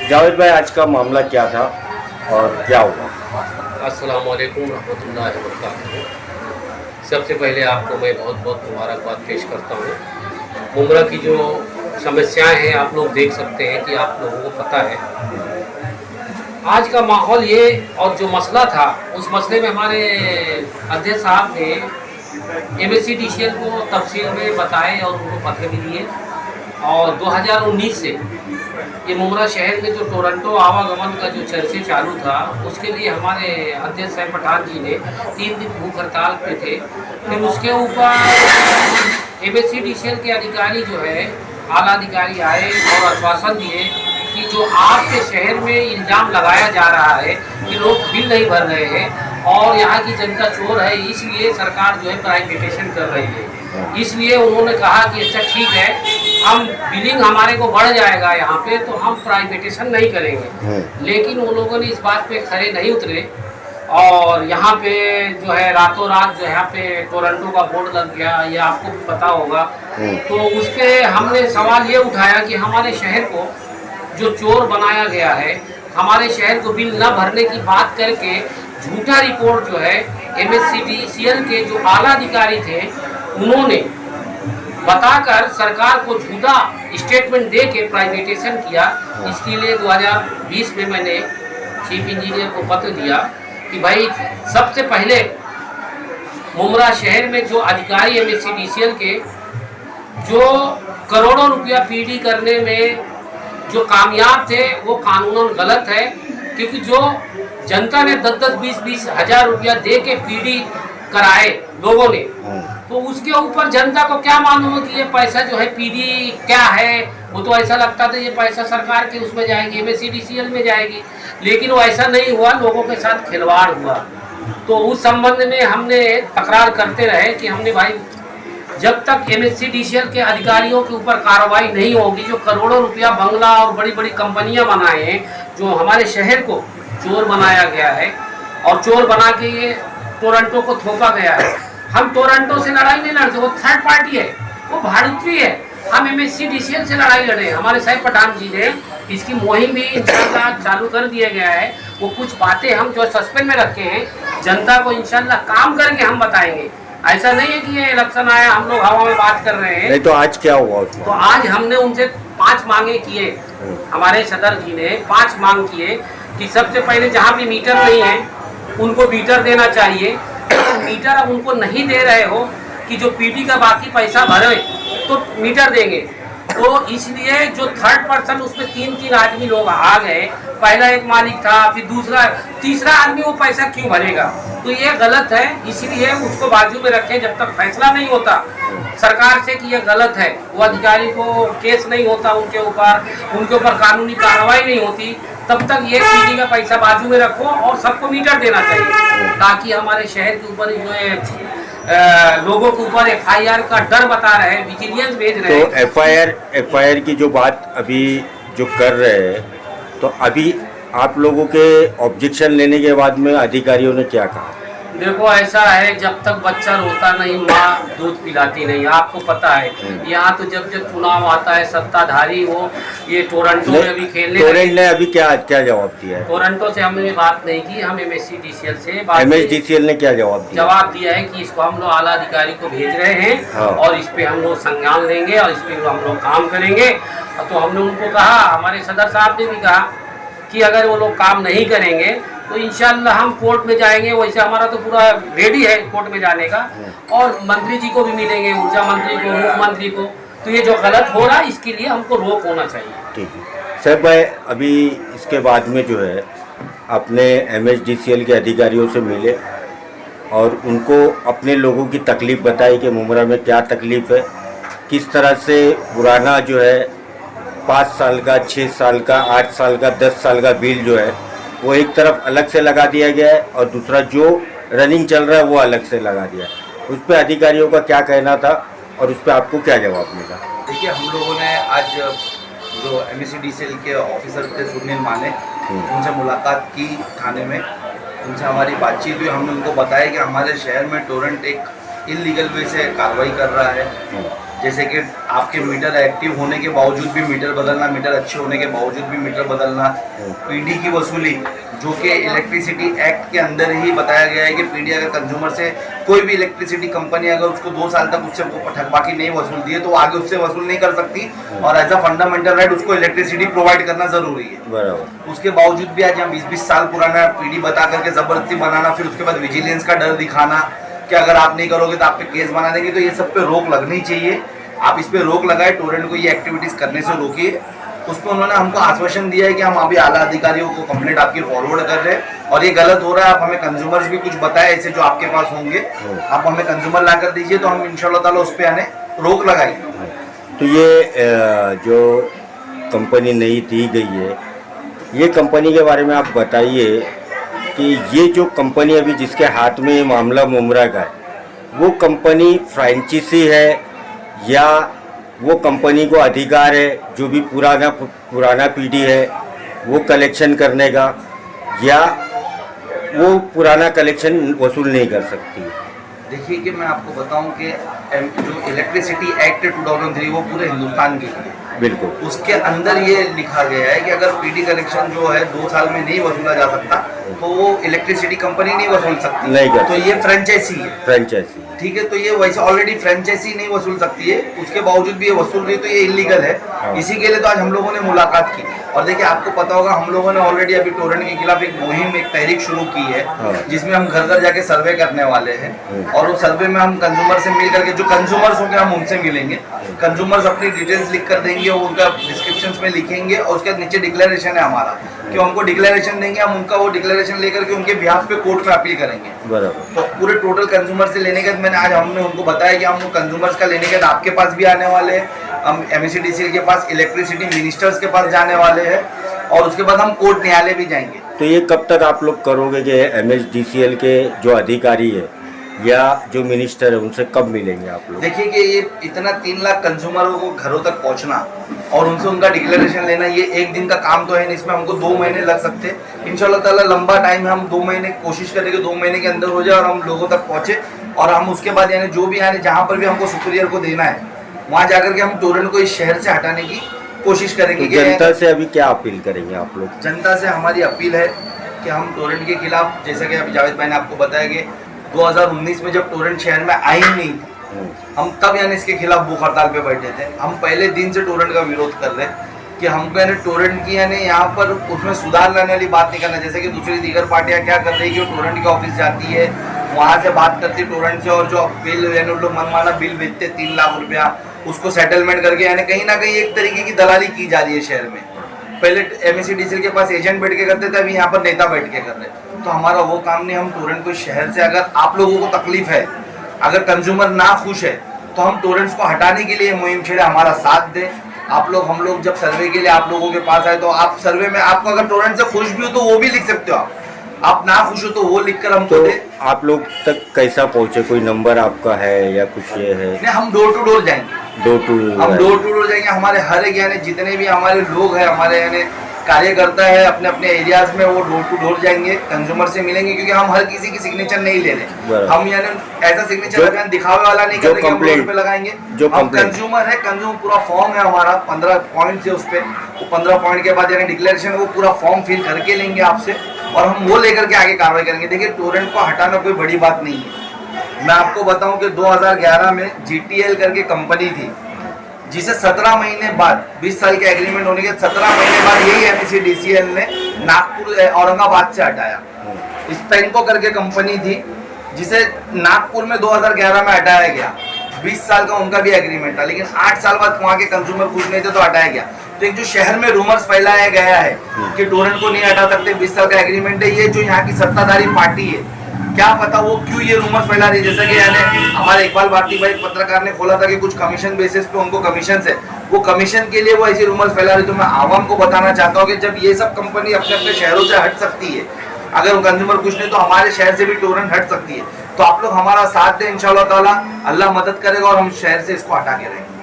जावेद भाई, आज का मामला क्या था और क्या हुआ? अस्सलाम वालेकुम रहमतुल्लाहि व बरकातहू। सबसे पहले आपको मैं बहुत बहुत मुबारकबाद पेश करता हूँ। मुमरा की जो समस्याएं हैं आप लोग देख सकते हैं कि आप लोगों को पता है। आज का माहौल ये और जो मसला था उस मसले में हमारे अध्यक्ष साहब ने MSc-DCL को तफसील में बताए और उनको पत्र भी दिए। और 2019 से ये मुमरा शहर में जो टोरंटो आवागमन का जो चर्चे चालू था उसके लिए हमारे अध्यक्ष साहब पठान जी ने 3 दिन भूख हड़ताल पे थे। फिर उसके ऊपर MSc-DCL के अधिकारी जो है आला अधिकारी आए और आश्वासन दिए कि जो आपके शहर में इल्ज़ाम लगाया जा रहा है कि लोग बिल नहीं भर रहे हैं और यहाँ की जनता चोर है, इसलिए सरकार जो है प्राइवेटेशन कर रही है। इसलिए उन्होंने कहा कि अच्छा ठीक है, हम बिलिंग हमारे को बढ़ जाएगा यहाँ पे तो हम प्राइवेटेशन नहीं करेंगे। लेकिन उन लोगों ने इस बात पे खरे नहीं उतरे और यहाँ पे जो है रातों रात जो यहाँ पे टोरंटो का बोर्ड लग गया, ये आपको भी पता होगा। तो उसके हमने सवाल ये उठाया कि हमारे शहर को जो चोर बनाया गया है, हमारे शहर को बिल न भरने की बात करके झूठा रिपोर्ट जो है MSc-DCL के जो आला अधिकारी थे उन्होंने बताकर सरकार को झूठा स्टेटमेंट दे के प्राइवेटेशन किया। इसके लिए 2020 में मैंने चीफ इंजीनियर को पत्र दिया कि भाई सबसे पहले मुमरा शहर में जो अधिकारी MSc-DCL के जो करोड़ों रुपया पीडी करने में जो कामयाब थे वो कानूनन गलत है, क्योंकि जो जनता ने 10-10, 20-20 हज़ार रुपया दे के पीडी कराए लोगों ने, तो उसके ऊपर जनता को क्या मालूम है कि ये पैसा जो है पीडी क्या है। वो तो ऐसा लगता था ये पैसा सरकार के उसमें जाएगी, MSc-DCL में जाएगी, लेकिन वो ऐसा नहीं हुआ, लोगों के साथ खिलवाड़ हुआ। तो उस संबंध में हमने तकरार करते रहे कि हमने भाई जब तक MSc-DCL के अधिकारियों के ऊपर कार्रवाई नहीं होगी, जो करोड़ों रुपया बंगला और बड़ी बड़ी कंपनियां बनाए हैं, जो हमारे शहर को चोर बनाया गया है और चोर बना के ये टोरंटो को थोपा गया है। हम टोरंटो से लड़ाई नहीं लड़ते, वो थर्ड पार्टी है, वो भारतीय है। हम MSc-DCL से लड़ाई लड़े। हमारे साहब पठान जी ने इसकी मुहिम भी इंशाल्लाह चालू कर दिया गया है। वो कुछ बातें हम जो सस्पेंड में रखे हैं जनता को इंशाल्लाह काम करके हम बताएंगे। ऐसा नहीं है कि ये इलेक्शन आया हम लोग हवा में बात कर रहे हैं। नहीं तो आज क्या हुआ? तो आज हमने उनसे 5 मांगे किए। हमारे सदर जी ने 5 मांग किए कि सबसे पहले जहाँ भी मीटर नहीं है उनको मीटर देना चाहिए। अगर मीटर अब उनको नहीं दे रहे हो कि जो पीडी का बाकी पैसा भरे तो मीटर देंगे। तो इसलिए जो थर्ड पर्सन उसमें 3-3 आदमी लोग आ गए। पहला एक मालिक था, फिर दूसरा, तीसरा आदमी वो पैसा क्यों भरेगा? तो ये गलत है, इसलिए उसको बाजू में रखें जब तक फैसला नहीं होता सरकार से कि ये गलत है, वो अधिकारी को केस नहीं होता उनके ऊपर कानूनी कार्रवाई नहीं होती, तब तक ये पीडी का पैसा बाजू में रखो और सबको मीटर देना चाहिए, ताकि हमारे शहर के ऊपर जो है लोगों के ऊपर FIR का डर बता रहे हैं, विजिलेंस भेज रहे हैं। तो FIR की जो बात अभी जो कर रहे हैं, तो अभी आप लोगों के ऑब्जेक्शन लेने के बाद में अधिकारियों ने क्या कहा? देखो ऐसा है, जब तक बच्चा रोता नहीं माँ दूध पिलाती नहीं। आपको पता है यहाँ तो जब जब चुनाव आता है सत्ताधारी वो ये टोरंटो में अभी खेलने टोरेंट ने अभी क्या जवाब दिया है? टोरंटो से हमने बात नहीं की, हम MSc-DCL से बात। MSc-DCL ने क्या जवाब दिया है कि इसको हम लोग आला अधिकारी को भेज रहे हैं और इस पे हम लोग संज्ञान लेंगे और इस पे हम लोग काम करेंगे। तो हमने उनको कहा, हमारे सदर साहब ने भी कहा कि अगर वो लोग काम नहीं करेंगे तो इंशाल्लाह हम कोर्ट में जाएंगे। वैसे हमारा तो पूरा रेडी है कोर्ट में जाने का, और मंत्री जी को भी मिलेंगे, ऊर्जा मंत्री को, मुख्यमंत्री को। तो ये जो गलत हो रहा है इसके लिए हमको रोक होना चाहिए। ठीक है साहब भाई, अभी इसके बाद में जो है अपने MSc-DCL के अधिकारियों से मिले और उनको अपने लोगों की तकलीफ़ बताई कि मुमरा में क्या तकलीफ़ है, किस तरह से पुराना जो है 5 साल का, 6 साल का, 8 साल का, 10 साल का बिल जो है वो एक तरफ अलग से लगा दिया गया है और दूसरा जो रनिंग चल रहा है वो अलग से लगा दिया है। उस पर अधिकारियों का क्या कहना था और उस पर आपको क्या जवाब मिला? देखिए, हम लोगों ने आज जो MSc-DCL के ऑफिसर थे सुनील माने, उनसे मुलाकात की थाने में। उनसे हमारी बातचीत हुई। हमने उनको बताया कि हमारे शहर में टोरेंट एक इलीगल वे से कार्रवाई कर रहा है जैसे कि आपके मीटर एक्टिव होने के बावजूद भी मीटर बदलना, मीटर अच्छे होने के बावजूद भी मीटर बदलना, पीडी की वसूली, जो कि इलेक्ट्रिसिटी एक्ट के अंदर ही बताया गया है कि पीडी अगर कंज्यूमर से कोई भी इलेक्ट्रिसिटी कंपनी अगर उसको 2 साल तक उससे ठगबाकी नहीं वसूल दी है तो वो आगे उससे वसूल नहीं कर सकती, और एज अ फंडामेंटल राइट उसको इलेक्ट्रिसिटी प्रोवाइड करना जरूरी है। बराबर। उसके बावजूद भी आज हम 20-20 साल पुराना पीडी बता करके जबरदस्ती बनाना, फिर उसके बाद विजिलेंस का डर दिखाना कि अगर आप नहीं करोगे तो आप पे केस बना देंगे, तो ये सब पे रोक लगनी चाहिए। आप इस पे रोक लगाए, टोरेंट को ये एक्टिविटीज करने से रोकिए। उस पर उन्होंने हमको आश्वासन दिया है कि हम अभी आला अधिकारियों को कंप्लेंट आपकी फॉरवर्ड कर रहे हैं और ये गलत हो रहा है, आप हमें कंज्यूमर्स भी कुछ बताए ऐसे जो आपके पास होंगे, आप हमें कंज्यूमर ला कर दीजिए तो हम इंशाल्लाह ताला उस पर आने रोक लगाएंगे। तो ये जो कंपनी नई दी गई है, ये कंपनी के बारे में आप बताइए कि ये जो कंपनी अभी जिसके हाथ में ये मामला मुमरा का है, वो कंपनी फ्रेंचाइजी है या वो कंपनी को अधिकार है जो भी पुराना पीढ़ी है वो कलेक्शन करने का, या वो पुराना कलेक्शन वसूल नहीं कर सकती है? देखिए कि मैं आपको बताऊं कि जो इलेक्ट्रिसिटी एक्ट 2003 वो पूरे हिंदुस्तान के लिए, बिल्कुल, उसके अंदर ये लिखा गया है कि अगर पीडी कनेक्शन जो है 2 साल में नहीं वसूला जा सकता तो वो इलेक्ट्रिसिटी कंपनी नहीं वसूल सकती, नहीं कर तो ये फ्रेंचाइजी है। फ्रेंचाइजी, ठीक है, तो ये वैसे ऑलरेडी फ्रेंचाइजी नहीं वसूल सकती है, उसके बावजूद भी ये वसूल रही, तो ये इलीगल है। इसी के लिए तो आज हम लोगों ने मुलाकात की। और देखिए आपको पता होगा हम लोगों ने ऑलरेडी अभी टोरेंट के खिलाफ एक मुहिम, एक तहरीक शुरू की है, जिसमें हम घर घर जाके सर्वे करने वाले हैं और उस सर्वे में हम कंज्यूमर से मिल करके, जो कंज्यूमर्स होंगे हम उनसे मिलेंगे, कंज्यूमर्स अपनी डिटेल्स लिख कर देंगे, वो उनका डिस्क्रिप्शन में लिखेंगे और उसके नीचे डिक्लेरेशन है हमारा कि हमको डिक्लेरेशन देंगे, हम उनका वो डिक्लेरेशन लेकर के उनके बिहाफ पे कोर्ट में अपील करेंगे। बराबर। तो पूरे टोटल कंज्यूमर से लेने के बाद मैंने आज हमने उनको बताया कि हम कंज्यूमर्स का लेने के बाद आपके पास भी आने वाले हैं, हम MECDCL के पास, इलेक्ट्रिसिटी मिनिस्टर्स के पास जाने वाले हैं और उसके बाद हम कोर्ट न्यायालय भी जाएंगे। तो ये कब तक आप लोग करोगे कि MSDCL के जो अधिकारी है या जो मिनिस्टर है उनसे कब मिलेंगे आप लोग? देखिए कि ये इतना 3 लाख कंज्यूमरों को घरों तक पहुंचना और उनसे उनका डिक्लेरेशन लेना, ये एक दिन का काम तो है नहीं, इसमें हमको 2 महीने लग सकते हैं। इंशाल्लाह ताला लंबा टाइम है, हम 2 महीने कोशिश करेंगे 2 महीने के अंदर हो जाए और हम लोगों तक पहुंचे और हम उसके बाद यानी जो भी यानी जहाँ पर भी हमको सुपीरियर को देना है वहाँ जाकर के हम टोरेंट को इस शहर से हटाने की कोशिश करेंगे। तो जनता से अभी क्या अपील करेंगे आप लोग? जनता से हमारी अपील है कि हम टोरेंट के खिलाफ, जैसा कि अभी जावेद भाई ने आपको बताया कि 2019 में जब टोरेंट शहर में आई नहीं थी, हम तब यानी इसके खिलाफ भूख हड़ताल पे बैठे थे। हम पहले दिन से टोरेंट का विरोध कर रहे कि हमको यानी टोरेंट की यानी यहाँ पर उसमें सुधार लाने वाली बात नहीं करना, जैसे कि दूसरी दीगर पार्टियाँ क्या कर रही है कि वो टोरेंट के ऑफिस जाती है, वहाँ से बात करती है टोरेंट से, और जो बिल यानी लोग मनमाना बिल भेजते 3 लाख रुपया, उसको सेटलमेंट करके यानी कहीं ना कहीं एक तरीके की दलाली की जा रही है शहर में। पहले MECDCL के पास एजेंट बैठ के करते थे, अभी यहाँ पर नेता बैठ के कर रहे हैं, तो हमारा वो काम नहीं। हम टोरेंट को शहर से, अगर आप लोगों को तकलीफ है, अगर कंज्यूमर ना खुश है, तो हम टोरेंट्स को हटाने के लिए मुहिम छेड़े, हमारा साथ दें आप लोग। हम लोग जब सर्वे के लिए आप लोगों के पास आए तो आप सर्वे में आपको अगर टोरेंट से खुश भी हो तो वो भी लिख सकते हो, आप ना खुश हो तो वो लिखकर हमको तो दे। आप लोग तक कैसा पहुँचे, कोई नंबर आपका है या कुछ ये है? नहीं, हम डोर टू डोर जाएंगे, हम डोर टू डोर जाएंगे। हमारे हर एक यानी जितने भी हमारे लोग हैं, हमारे यानी कार्यकर्ता है अपने अपने एरियाज में, वो डोर टू डोर जाएंगे, कंज्यूमर से मिलेंगे, क्योंकि हम हर किसी की सिग्नेचर नहीं ले रहे। हम यानी ऐसा सिग्नेचर लगाएंगे दिखावे वाला नहीं कर रहे, हम बोर्ड पे लगाएंगे। हम कंज्यूमर है, कंज्यूमर पूरा फॉर्म है हमारा 15 पॉइंट है, उस पर वो 15 पॉइंट के बाद यानी डिक्लेरेशन वो पूरा फॉर्म फिल करके लेंगे आपसे और हम वो लेकर के आगे कार्रवाई करेंगे। देखिए टोरेंट को हटाना कोई बड़ी बात नहीं है। मैं आपको बताऊं कि 2011 में GTL करके कंपनी थी, जिसे 17 महीने बाद, 20 साल के एग्रीमेंट होने के 17 महीने बाद यही MECDCL ने नागपुर औरंगाबाद से हटाया। स्पेंको करके कंपनी थी जिसे नागपुर में 2011 में हटाया गया, 20 साल का उनका भी एग्रीमेंट था, लेकिन 8 साल बाद वहाँ के कंज्यूमर खुश नहीं थे तो हटाया गया। तो एक जो शहर में रूमर्स फैलाया गया है कि टोरेंट को नहीं हटा सकते, 20 साल का एग्रीमेंट है, ये जो यहाँ की सत्ताधारी पार्टी है, क्या पता वो क्यों ये रूमर्स फैला रही है। जैसा कि यानी हमारे इकबाल भारती भाई पत्रकार ने खोला था कि कुछ कमीशन बेसिस पे उनको कमीशन है, वो कमीशन के लिए वो ऐसे रूमर्स फैला रही। तो मैं आवाम को बताना चाहता हूँ कि जब ये सब कंपनी अपने अपने शहरों से हट सकती है, अगर वो कंज्यूमर कुछ नहीं तो हमारे शहर से भी टोरेंट हट सकती है। तो आप लोग हमारा साथ दें, इंशाल्लाह ताला अल्लाह मदद करेगा और हम शहर से इसको हटा के रहेंगे।